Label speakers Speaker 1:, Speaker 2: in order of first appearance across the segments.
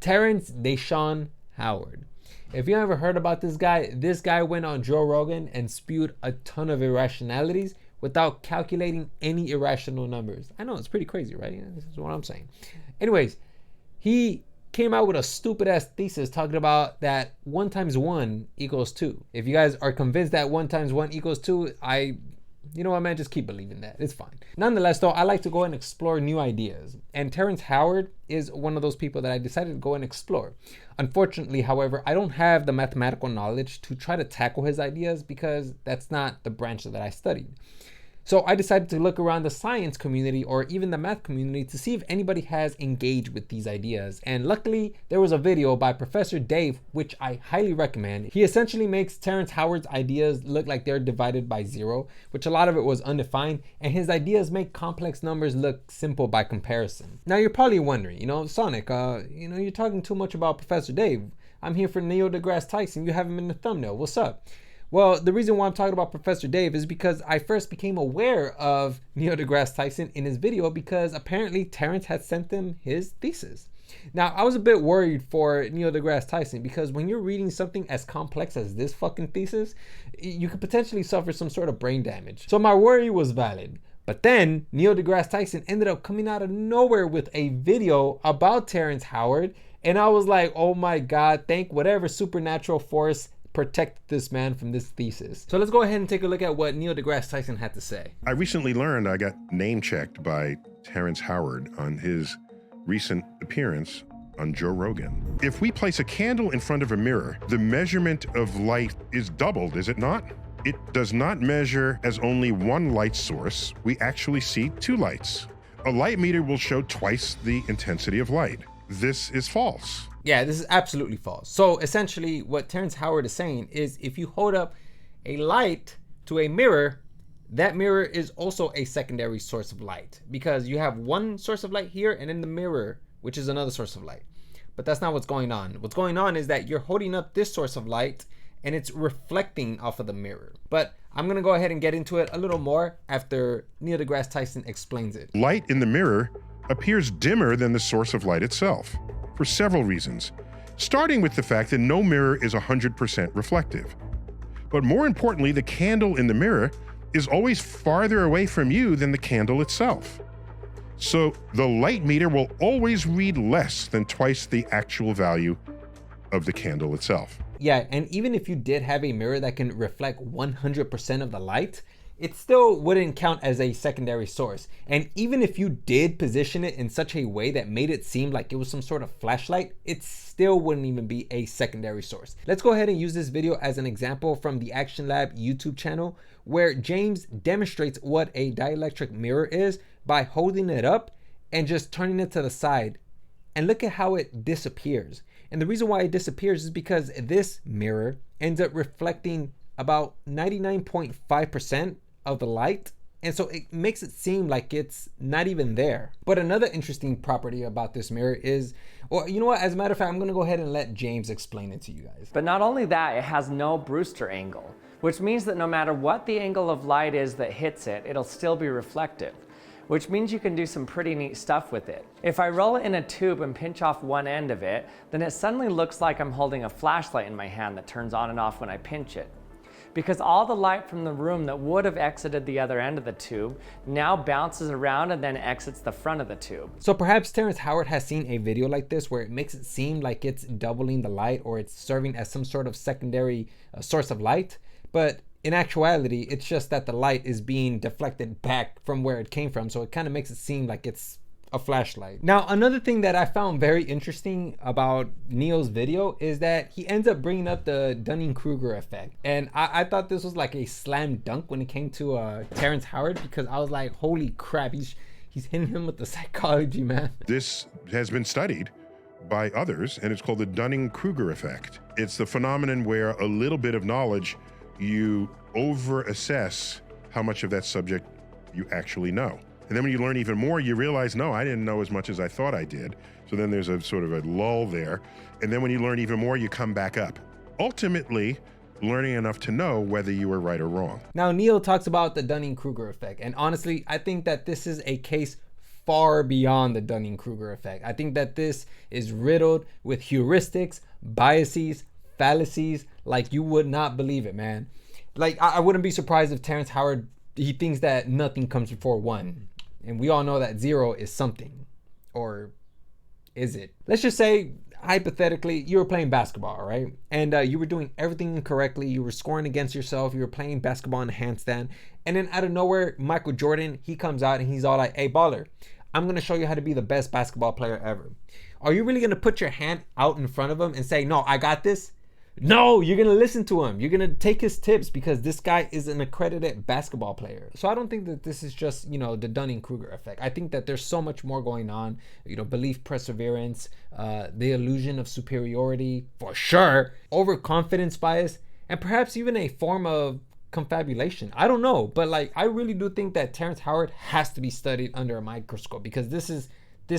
Speaker 1: Terrence Howard. If you ever heard about this guy went on Joe Rogan and spewed a ton of irrationalities without calculating any irrational numbers. I know, it's pretty crazy, right? This is what I'm saying. Anyways, he came out with a stupid ass thesis talking about that 1 times 1 equals 2. If you guys are convinced that 1 times 1 equals 2, you know what, man, just keep believing that. It's fine. Nonetheless, though, I like to go and explore new ideas. And Terrence Howard is one of those people that I decided to go and explore. Unfortunately, however, I don't have the mathematical knowledge to try to tackle his ideas because that's not the branch that I studied. So I decided to look around the science community or even the math community to see if anybody has engaged with these ideas. And luckily, there was a video by Professor Dave, which I highly recommend. He essentially makes Terrence Howard's ideas look like they're divided by 0, which a lot of it was undefined, and his ideas make complex numbers look simple by comparison. Now you're probably wondering, Sonic, you're talking too much about Professor Dave. I'm here for Neil deGrasse Tyson. You have him in the thumbnail. What's up? Well, the reason why I'm talking about Professor Dave is because I first became aware of Neil deGrasse Tyson in his video because apparently Terrence had sent them his thesis. Now, I was a bit worried for Neil deGrasse Tyson because when you're reading something as complex as this fucking thesis, you could potentially suffer some sort of brain damage. So my worry was valid. But then Neil deGrasse Tyson ended up coming out of nowhere with a video about Terrence Howard. And I was like, oh my God, thank whatever supernatural force protect this man from this thesis. So let's go ahead and take a look at what Neil deGrasse Tyson had to say.
Speaker 2: I recently learned I got name checked by Terrence Howard on his recent appearance on Joe Rogan. If we place a candle in front of a mirror, the measurement of light is doubled, is it not? It does not measure as only one light source. We actually see 2 lights. A light meter will show twice the intensity of light. This is false.
Speaker 1: Yeah, this is absolutely false. So essentially what Terrence Howard is saying is if you hold up a light to a mirror, that mirror is also a secondary source of light because you have one source of light here and in the mirror, which is another source of light. But that's not what's going on. What's going on is that you're holding up this source of light and it's reflecting off of the mirror. But I'm gonna go ahead and get into it a little more after Neil deGrasse Tyson explains it.
Speaker 2: Light in the mirror appears dimmer than the source of light itself for several reasons, starting with the fact that no mirror is 100% reflective. But more importantly, the candle in the mirror is always farther away from you than the candle itself. So the light meter will always read less than twice the actual value of the candle itself.
Speaker 1: Yeah, and even if you did have a mirror that can reflect 100% of the light, it still wouldn't count as a secondary source. And even if you did position it in such a way that made it seem like it was some sort of flashlight, it still wouldn't even be a secondary source. Let's go ahead and use this video as an example from the Action Lab YouTube channel, where James demonstrates what a dielectric mirror is by holding it up and just turning it to the side. And look at how it disappears. And the reason why it disappears is because this mirror ends up reflecting about 99.5% of the light, and so it makes it seem like it's not even there. But another interesting property about this mirror is, well, you know what, as a matter of fact, I'm gonna go ahead and let James explain it to you guys.
Speaker 3: But not only that, it has no Brewster angle, which means that no matter what the angle of light is that hits it, it'll still be reflective, which means you can do some pretty neat stuff with it. If I roll it in a tube and pinch off one end of it, then it suddenly looks like I'm holding a flashlight in my hand that turns on and off when I pinch it. Because all the light from the room that would have exited the other end of the tube now bounces around and then exits the front of the tube.
Speaker 1: So perhaps Terrence Howard has seen a video like this where it makes it seem like it's doubling the light or it's serving as some sort of secondary source of light, but in actuality, it's just that the light is being deflected back from where it came from, so it kind of makes it seem like it's a flashlight. Now, another thing that I found very interesting about Neil's video is that he ends up bringing up the Dunning-Kruger effect. And I thought this was like a slam dunk when it came to Terrence Howard, because I was like, holy crap, he's hitting him with the psychology, man.
Speaker 2: This has been studied by others, and it's called the Dunning-Kruger effect. It's the phenomenon where a little bit of knowledge, you over-assess how much of that subject you actually know. And then when you learn even more, you realize, no, I didn't know as much as I thought I did. So then there's a sort of a lull there. And then when you learn even more, you come back up. Ultimately, learning enough to know whether you were right or wrong.
Speaker 1: Now, Neil talks about the Dunning-Kruger effect. And honestly, I think that this is a case far beyond the Dunning-Kruger effect. I think that this is riddled with heuristics, biases, fallacies, like you would not believe it, man. Like, I wouldn't be surprised if Terrence Howard, he thinks that nothing comes before 1. And we all know that 0 is something. Or is it? Let's just say, hypothetically, you were playing basketball, right? And you were doing everything correctly. You were scoring against yourself. You were playing basketball in a handstand. And then out of nowhere, Michael Jordan, he comes out and he's all like, hey, baller, I'm going to show you how to be the best basketball player ever. Are you really going to put your hand out in front of him and say, no, I got this? No, you're going to listen to him. You're going to take his tips because this guy is an accredited basketball player. So I don't think that this is just, the Dunning-Kruger effect. I think that there's so much more going on, belief, perseverance, the illusion of superiority, for sure, overconfidence bias, and perhaps even a form of confabulation. I don't know, but I really do think that Terrence Howard has to be studied under a microscope because this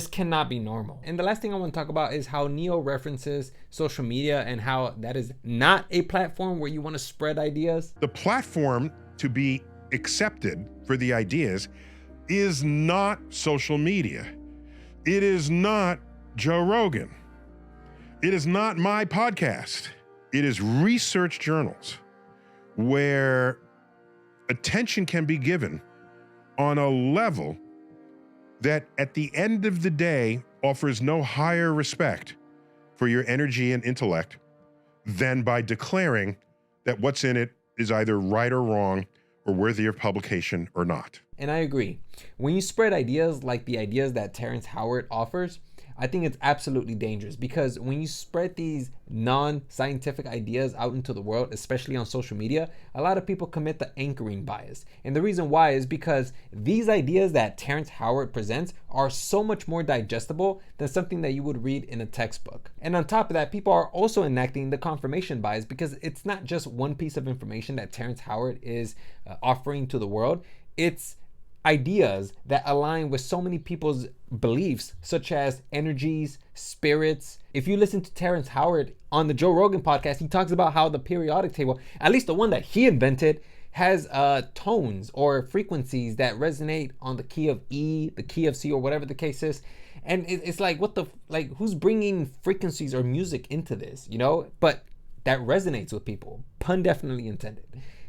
Speaker 1: cannot be normal. And the last thing I want to talk about is how Neo references social media and how that is not a platform where you want to spread ideas.
Speaker 2: The platform to be accepted for the ideas is not social media. It is not Joe Rogan. It is not my podcast. It is research journals where attention can be given on a level that at the end of the day offers no higher respect for your energy and intellect than by declaring that what's in it is either right or wrong or worthy of publication or not.
Speaker 1: And I agree. When you spread ideas like the ideas that Terrence Howard offers, I think it's absolutely dangerous because when you spread these non-scientific ideas out into the world, especially on social media, a lot of people commit the anchoring bias. And the reason why is because these ideas that Terrence Howard presents are so much more digestible than something that you would read in a textbook. And on top of that, people are also enacting the confirmation bias because it's not just one piece of information that Terrence Howard is offering to the world. It's ideas that align with so many people's beliefs, such as energies, spirits. If you listen to Terrence Howard on the Joe Rogan podcast, he talks about how the periodic table, at least the one that he invented, has tones or frequencies that resonate on the key of E, the key of C, or whatever the case is. And it's like, who's bringing frequencies or music into this, But that resonates with people. Pun definitely intended.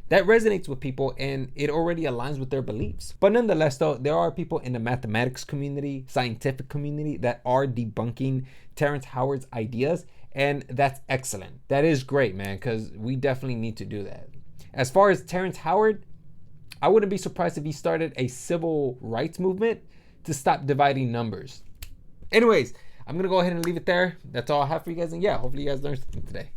Speaker 1: That resonates with people and it already aligns with their beliefs. But nonetheless, though, there are people in the mathematics community, scientific community that are debunking Terrence Howard's ideas. And that's excellent. That is great, man, because we definitely need to do that. As far as Terrence Howard, I wouldn't be surprised if he started a civil rights movement to stop dividing numbers. Anyways, I'm going to go ahead and leave it there. That's all I have for you guys. And yeah, hopefully you guys learned something today.